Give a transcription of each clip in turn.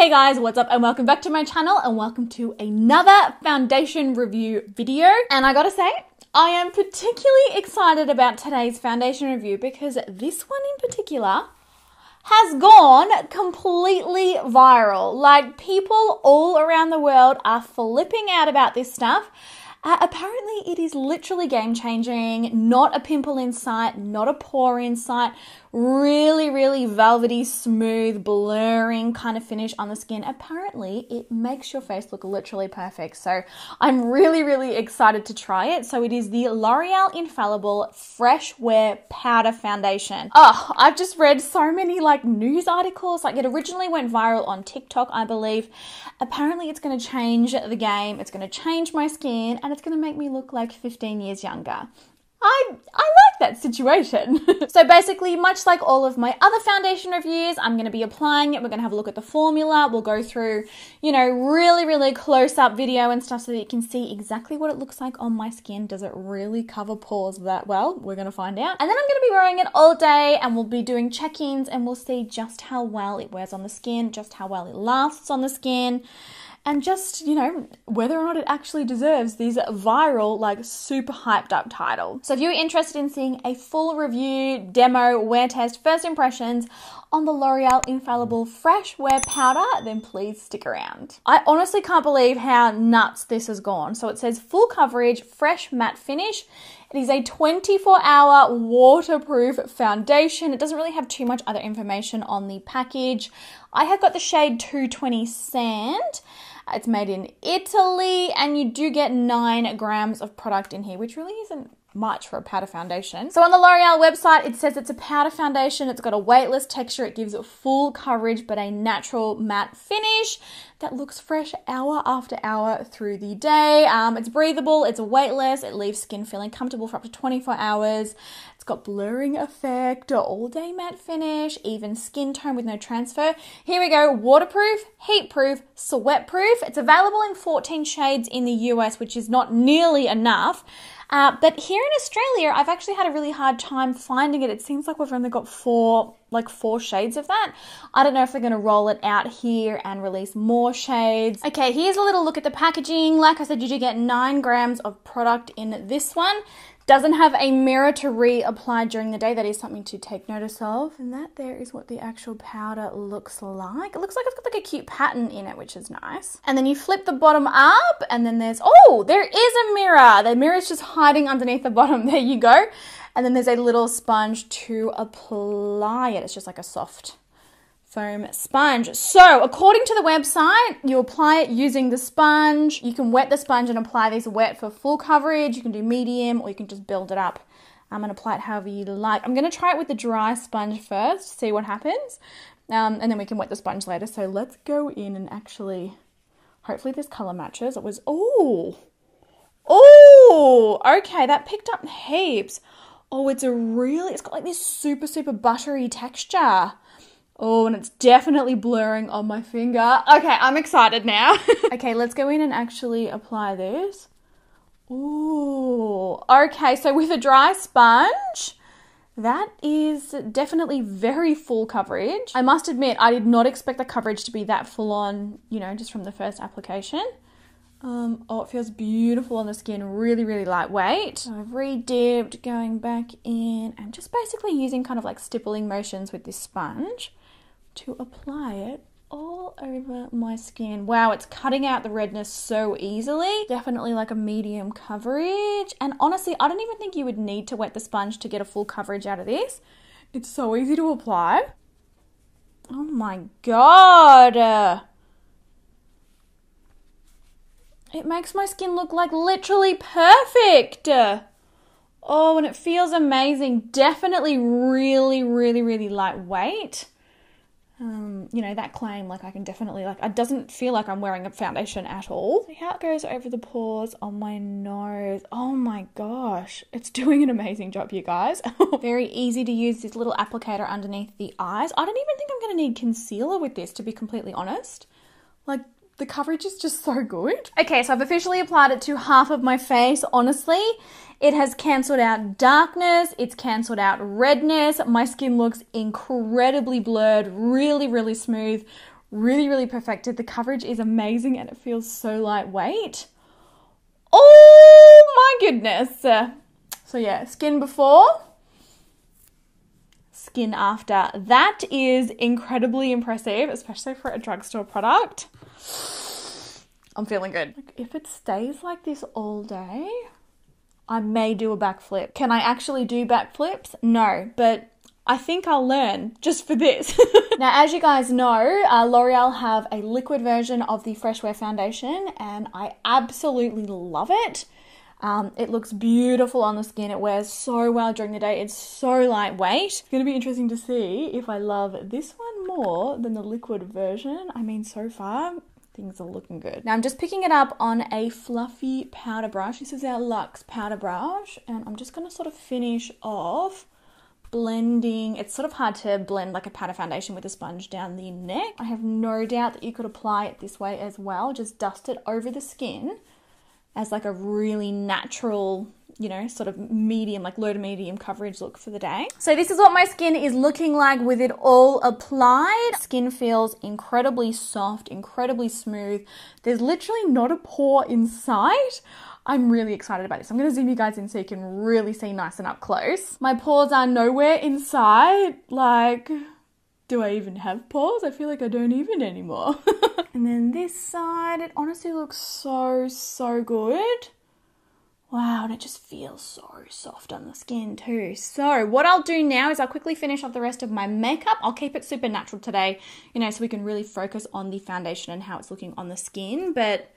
Hey guys, what's up and welcome back to my channel and welcome to another foundation review video. And I gotta say, I am particularly excited about today's foundation review because this one in particular has gone completely viral. Like, people all around the world are flipping out about this stuff. Apparently it is literally game changing, not a pimple in sight, not a pore in sight, really velvety, smooth, blurring kind of finish on the skin. Apparently it makes your face look literally perfect. So I'm really excited to try it. So it is the L'Oreal Infallible Fresh Wear Powder Foundation. Oh, I've just read so many like news articles. Like, it originally went viral on TikTok, I believe. Apparently it's going to change the game. It's going to change my skin and it's going to make me look like 15 years younger. I like that situation. So basically, much like all of my other foundation reviews, I'm going to be applying it. We're going to have a look at the formula. We'll go through, you know, really close-up video and stuff so that you can see exactly what it looks like on my skin. Does it really cover pores that well? We're going to find out. And then I'm going to be wearing it all day and we'll be doing check-ins and we'll see just how well it wears on the skin, just how well it lasts on the skin. And just, you know, whether or not it actually deserves these viral, like super hyped up title. So if you're interested in seeing a full review, demo, wear test, first impressions on the L'Oreal Infallible Fresh Wear Powder, then please stick around. I honestly can't believe how nuts this has gone. So it says full coverage, fresh matte finish. It is a 24-hour waterproof foundation. It doesn't really have too much other information on the package. I have got the shade 220 Sand. It's made in Italy and you do get 9 grams of product in here, which really isn't much for a powder foundation. So on the L'Oreal website, it says it's a powder foundation. It's got a weightless texture. It gives it full coverage, but a natural matte finish that looks fresh hour after hour through the day. It's breathable, it's weightless, it leaves skin feeling comfortable for up to 24 hours. It's got blurring effect, all day matte finish, even skin tone with no transfer. Here we go, waterproof, heat-proof, sweat-proof. It's available in 14 shades in the US, which is not nearly enough. But here in Australia, I've actually had a really hard time finding it. It seems like we've only got four shades of that. I don't know if they're going to roll it out here and release more shades. Okay, here's a little look at the packaging. Like I said, you do get 9 grams of product in this one. Doesn't have a mirror to reapply during the day. That is something to take notice of. And that there is what the actual powder looks like. It looks like it's got like a cute pattern in it, which is nice. And then you flip the bottom up and then there's, oh, there is a mirror. The mirror is just hiding underneath the bottom. There you go. And then there's a little sponge to apply it. It's just like a soft foam sponge. So according to the website, you apply it using the sponge. You can wet the sponge and apply this wet for full coverage. You can do medium or you can just build it up and apply it however you like. I'm going to try it with the dry sponge first, see what happens. And then we can wet the sponge later. So let's go in and actually, hopefully this color matches. It was, oh, okay, that picked up heaps. Oh, it's got like this super buttery texture. Oh, and it's definitely blurring on my finger. Okay, I'm excited now. Okay, let's go in and actually apply this. Ooh, okay, so with a dry sponge, that is definitely very full coverage. I must admit, I did not expect the coverage to be that full on, you know, just from the first application. Oh, it feels beautiful on the skin, really lightweight. So I've re-dipped, going back in, and just basically using kind of like stippling motions with this sponge to apply it all over my skin. Wow, it's cutting out the redness so easily. Definitely like a medium coverage. And honestly, I don't even think you would need to wet the sponge to get a full coverage out of this. It's so easy to apply. Oh my God. It makes my skin look like literally perfect. Oh, and it feels amazing. Definitely really lightweight. You know, that claim, like I can definitely, like, it doesn't feel like I'm wearing a foundation at all. See how it goes over the pores on my nose. Oh my gosh, it's doing an amazing job, you guys. Very easy to use this little applicator underneath the eyes. I don't even think I'm going to need concealer with this, to be completely honest. Like, the coverage is just so good. Okay, so I've officially applied it to half of my face. Honestly, it has cancelled out darkness. It's cancelled out redness. My skin looks incredibly blurred, really smooth, Really, really perfected. The coverage is amazing and it feels so lightweight. Oh my goodness. So yeah, skin before, skin after. That is incredibly impressive, especially for a drugstore product. I'm feeling good. If it stays like this all day, I may do a backflip. Can I actually do backflips? No, but I think I'll learn just for this. Now, as you guys know, L'Oreal have a liquid version of the Fresh Wear foundation and I absolutely love it. It looks beautiful on the skin. It wears so well during the day. It's so lightweight. It's going to be interesting to see if I love this one more than the liquid version. I mean, so far, things are looking good. Now I'm just picking it up on a fluffy powder brush. This is our Luxe powder brush and I'm just going to sort of finish off blending. It's sort of hard to blend like a powder foundation with a sponge down the neck. I have no doubt that you could apply it this way as well. Just dust it over the skin as like a really natural, you know, sort of medium, like low to medium coverage look for the day. So this is what my skin is looking like with it all applied. Skin feels incredibly soft, incredibly smooth. There's literally not a pore in sight. I'm really excited about this. I'm going to zoom you guys in so you can really see nice and up close. My pores are nowhere in sight. Like, do I even have pores? I feel like I don't even anymore. And then this side, it honestly looks so, so good. Wow, and it just feels so soft on the skin too. So what I'll do now is I'll quickly finish off the rest of my makeup. I'll keep it super natural today, you know, so we can really focus on the foundation and how it's looking on the skin. But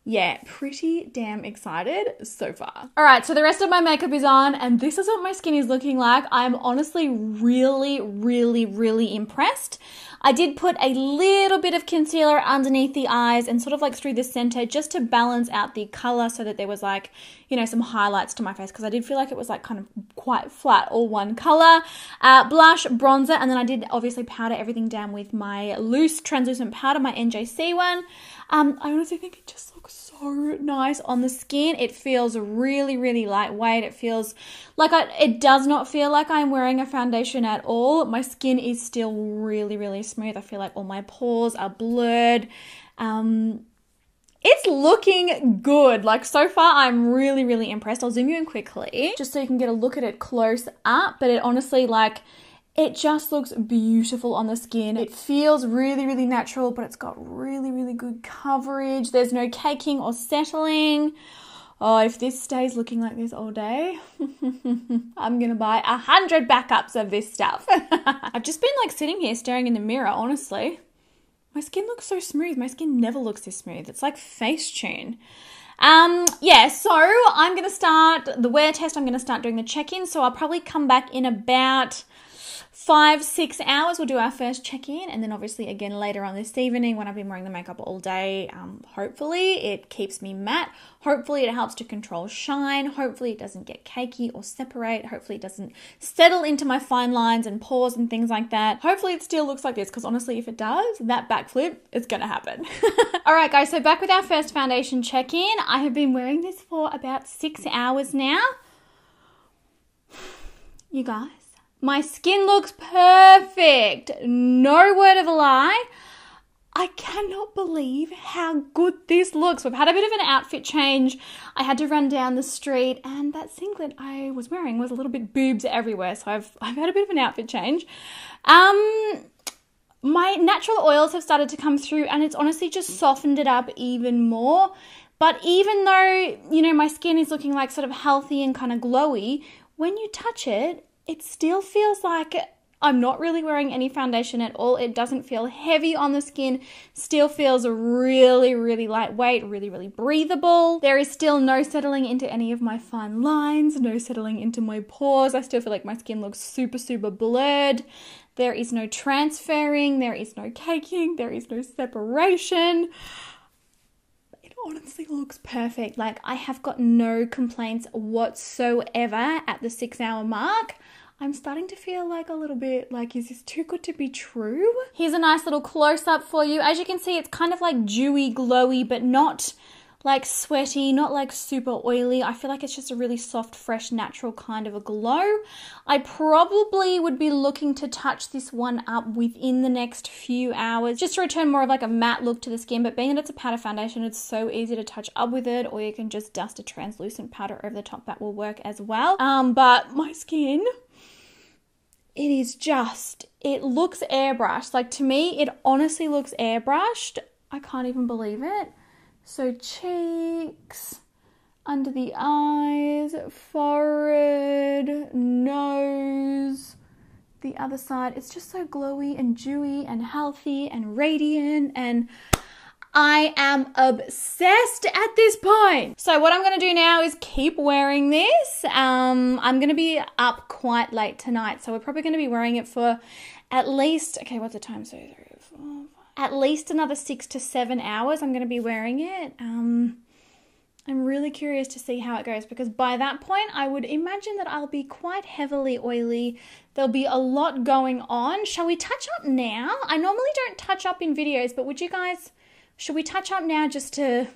yeah, pretty damn excited so far. All right, so the rest of my makeup is on and this is what my skin is looking like. I'm honestly really, really, really impressed. I did put a little bit of concealer underneath the eyes and sort of like through the center just to balance out the color so that there was like, you know, some highlights to my face because I did feel like it was like kind of quite flat, all one color. Blush, bronzer, and then I did obviously powder everything down with my loose translucent powder, my NJC one. I honestly think it just looks so nice on the skin. It feels really, really lightweight. It feels like it does not feel like I'm wearing a foundation at all. My skin is still really, really smooth. I feel like all my pores are blurred. It's looking good. Like so far, I'm really, really impressed. I'll zoom you in quickly just so you can get a look at it close up. But it honestly, like, it just looks beautiful on the skin. It feels really, really natural, but it's got really, really good coverage. There's no caking or settling. Oh, if this stays looking like this all day, I'm gonna buy 100 backups of this stuff. I've just been like sitting here staring in the mirror, honestly. My skin looks so smooth. My skin never looks this smooth. It's like Facetune. Yeah, so I'm gonna start the wear test. I'm gonna start doing the check-in. So I'll probably come back in about 5-6 hours. We'll do our first check-in, and then obviously again later on this evening when I've been wearing the makeup all day, hopefully it keeps me matte, hopefully it helps to control shine, hopefully it doesn't get cakey or separate, hopefully it doesn't settle into my fine lines and pores and things like that. Hopefully it still looks like this, because honestly if it does, that backflip is gonna happen. Alright guys, so back with our first foundation check-in. I have been wearing this for about 6 hours now. You guys, my skin looks perfect. No word of a lie. I cannot believe how good this looks. We've had a bit of an outfit change. I had to run down the street and that singlet I was wearing was a little bit boobs everywhere. So I've had a bit of an outfit change. My natural oils have started to come through and it's honestly just softened it up even more. But even though, you know, my skin is looking like sort of healthy and kind of glowy, when you touch it, it still feels like I'm not really wearing any foundation at all. It doesn't feel heavy on the skin. Still feels really, really lightweight, really, really breathable. There is still no settling into any of my fine lines, no settling into my pores. I still feel like my skin looks super, super blurred. There is no transferring. There is no caking. There is no separation. It honestly looks perfect. Like, I have got no complaints whatsoever at the 6 hour mark. I'm starting to feel like a little bit like, is this too good to be true? Here's a nice little close up for you. As you can see, it's kind of like dewy, glowy, but not like sweaty, not like super oily. I feel like it's just a really soft, fresh, natural kind of a glow. I probably would be looking to touch this one up within the next few hours just to return more of like a matte look to the skin. But being that it's a powder foundation, it's so easy to touch up with it, or you can just dust a translucent powder over the top. That will work as well. But my skin, it is just, it looks airbrushed. Like, to me, it honestly looks airbrushed. I can't even believe it. So cheeks, under the eyes, forehead, nose, the other side. It's just so glowy and dewy and healthy and radiant, and I am obsessed at this point. So what I'm going to do now is keep wearing this. I'm going to be up quite late tonight, so we're probably going to be wearing it for at least, okay, what's the time? So 3, 4, 5. At least another 6 to 7 hours I'm going to be wearing it. I'm really curious to see how it goes, because by that point I would imagine that I'll be quite heavily oily. There'll be a lot going on. Shall we touch up now? I normally don't touch up in videos, but should we touch up now just to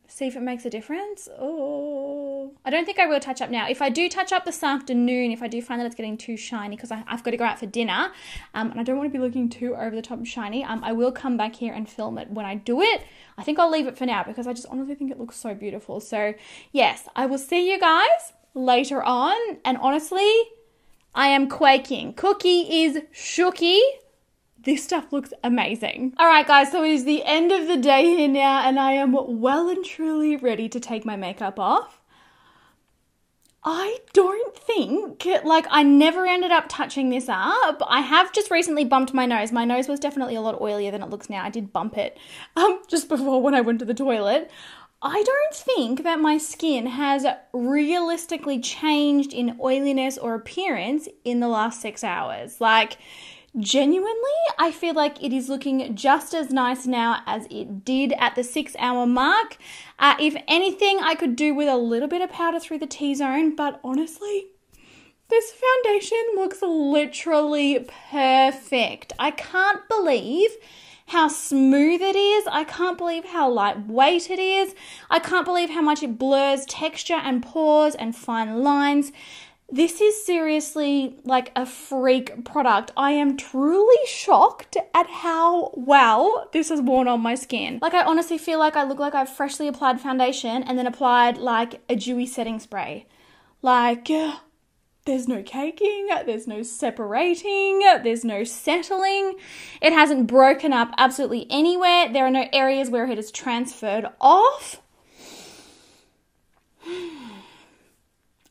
see if it makes a difference? Oh, I don't think I will touch up now. If I do touch up this afternoon, if I do find that it's getting too shiny, because I've got to go out for dinner, and I don't want to be looking too over the top and shiny, I will come back here and film it when I do it. I think I'll leave it for now because I just honestly think it looks so beautiful. So yes, I will see you guys later on. And honestly, I am quaking. Cookie is shooky. This stuff looks amazing. All right, guys, so it is the end of the day here now, and I am well and truly ready to take my makeup off. I don't think, like, I never ended up touching this up. I have just recently bumped my nose. My nose was definitely a lot oilier than it looks now. I did bump it just before when I went to the toilet. I don't think that my skin has realistically changed in oiliness or appearance in the last 6 hours. Like, genuinely, I feel like it is looking just as nice now as it did at the 6 hour mark. If anything, I could do with a little bit of powder through the T-zone, but honestly, this foundation looks literally perfect. I can't believe how smooth it is. I can't believe how lightweight it is. I can't believe how much it blurs texture and pores and fine lines. This is seriously like a freak product. I am truly shocked at how well this has worn on my skin. Like, I honestly feel like I look like I've freshly applied foundation and then applied like a dewy setting spray. Like, there's no caking, there's no separating, there's no settling. It hasn't broken up absolutely anywhere. There are no areas where it has transferred off.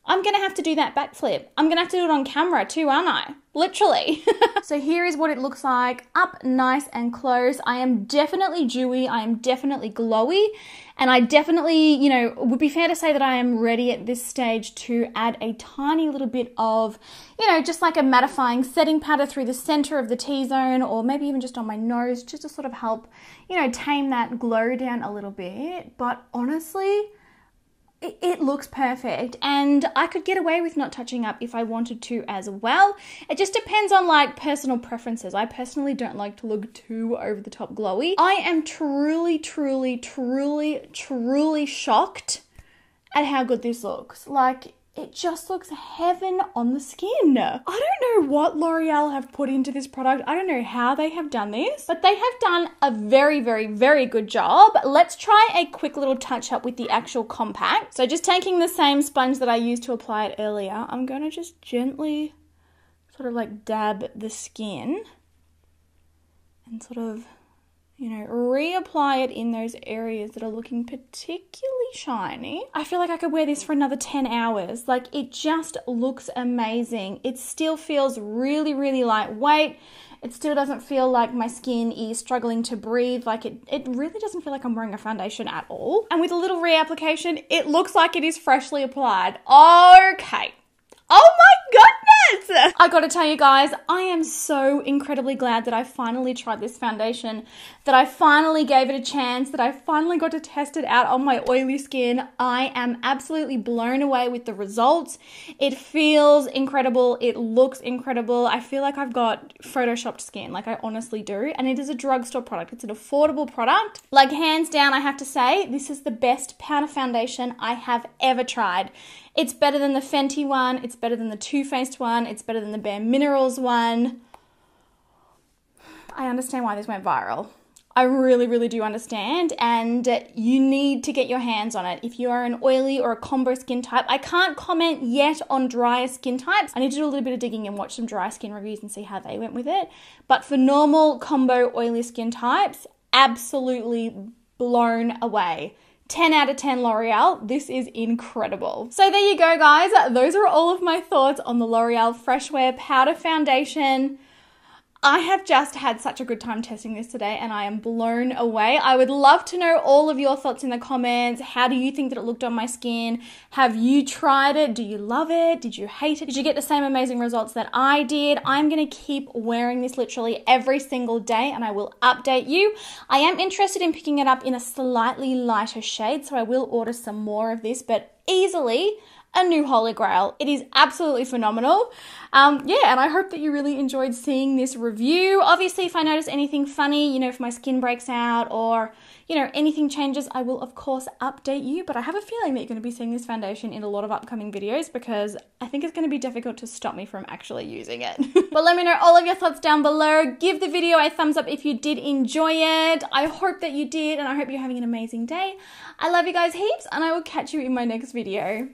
I'm going to have to do that backflip. I'm going to have to do it on camera too, aren't I? Literally. So here is what it looks like up nice and close. I am definitely dewy. I am definitely glowy. And I definitely, you know, would be fair to say that I am ready at this stage to add a tiny little bit of, you know, just like a mattifying setting powder through the center of the T-zone, or maybe even just on my nose, just to sort of help, you know, tame that glow down a little bit. But honestly, it looks perfect, and I could get away with not touching up if I wanted to as well. It just depends on like personal preferences. I personally don't like to look too over the top glowy. I am truly shocked at how good this looks. Like, it just looks heaven on the skin. I don't know what L'Oreal have put into this product. I don't know how they have done this, but they have done a very good job. Let's try a quick little touch up with the actual compact. So just taking the same sponge that I used to apply it earlier, I'm going to just gently sort of like dab the skin and sort of, you know, reapply it in those areas that are looking particularly shiny. I feel like I could wear this for another 10 hours. Like, it just looks amazing. It still feels really lightweight. It still doesn't feel like my skin is struggling to breathe. Like, it really doesn't feel like I'm wearing a foundation at all. And with a little reapplication, it looks like it is freshly applied. Okay. Oh my goodness! it! I gotta tell you guys, I am so incredibly glad that I finally tried this foundation, that I finally gave it a chance, that I finally got to test it out on my oily skin. I am absolutely blown away with the results. It feels incredible. It looks incredible. I feel like I've got photoshopped skin, like I honestly do. And it is a drugstore product. It's an affordable product. Like hands down, I have to say, this is the best powder foundation I have ever tried. It's better than the Fenty one. It's better than the Too Faced one. It's better than the Bare Minerals one. I understand why this went viral. I really, really do understand, and you need to get your hands on it. If you are an oily or a combo skin type, I can't comment yet on drier skin types. I need to do a little bit of digging and watch some dry skin reviews and see how they went with it. But for normal combo oily skin types, absolutely blown away. 10 out of 10 L'Oreal. This is incredible. So there you go, guys. Those are all of my thoughts on the L'Oreal Fresh Wear Powder Foundation. I have just had such a good time testing this today and I am blown away. I would love to know all of your thoughts in the comments. How do you think that it looked on my skin? Have you tried it? Do you love it? Did you hate it? Did you get the same amazing results that I did? I'm going to keep wearing this literally every single day and I will update you. I am interested in picking it up in a slightly lighter shade, so I will order some more of this, but easily a new holy grail. It is absolutely phenomenal. Yeah, and I hope that you really enjoyed seeing this review. Obviously, if I notice anything funny, you know, if my skin breaks out or, you know, anything changes, I will of course update you, but I have a feeling that you're going to be seeing this foundation in a lot of upcoming videos because I think it's going to be difficult to stop me from actually using it. But let me know all of your thoughts down below. Give the video a thumbs up if you did enjoy it. I hope that you did, and I hope you're having an amazing day. I love you guys heaps, and I will catch you in my next video.